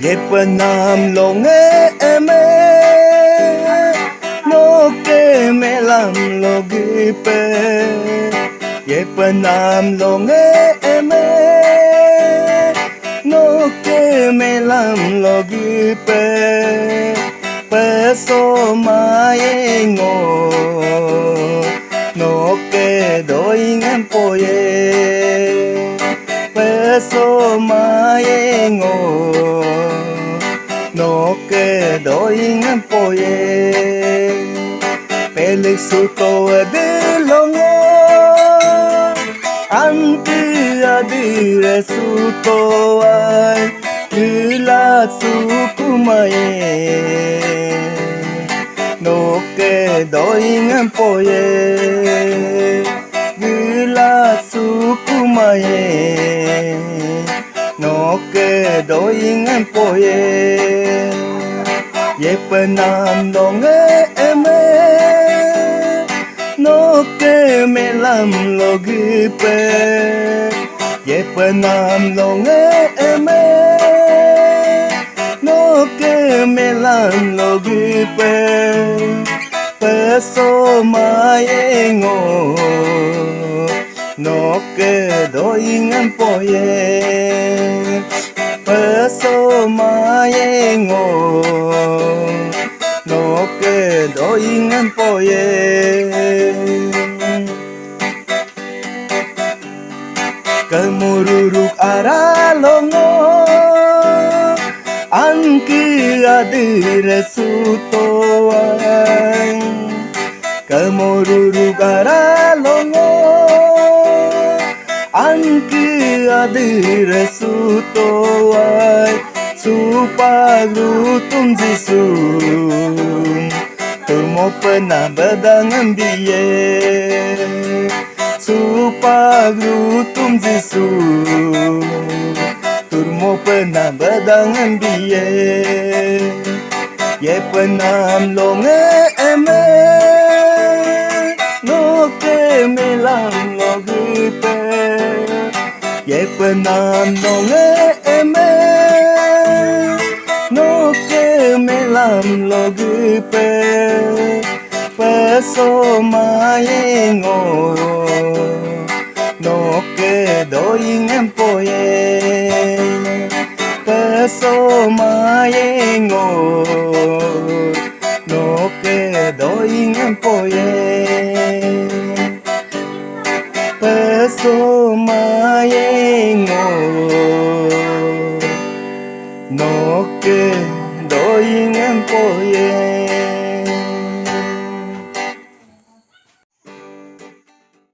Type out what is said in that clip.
예쁜 남롱의 에메 높게 메람로 그빼 예쁜 남롱의 에메 높게 메람로 그빼 빼서 마행오 높게 도잉은 뽀예 빼서 마행오 높게 도잉은 뽀예 벨릭 수토에 들렁어 안뜨 아들의 수토와 글라 수쿠마에 높게 도잉은 뽀예 글라 수쿠마에 높게 도잉은 뽀예 예쁜 남동의 에메 높게 메람로 그빼 예쁜 남동의 에메 높게 메람로 그빼 빼서 마행오 높게 도잉은 뽀예 빼서 마행오 높게 도잉은 뽀예 그무르룩 알아롱어 안그 아들의 수도와 그무르룩 알아롱어 안그 아들의 수도와 supagru tum jisum turmo pernah berdangan biye supagru tum jisum turmo pernah berdangan biye ye penam longe eme noke melang logipe ye penam longe eme 높게 메람로 그빼 빼서 마행오 높게 도잉은 뽀예 빼서 마행오 높게 도잉은 뽀예 빼서 마행오 높게 도잉은 뽀예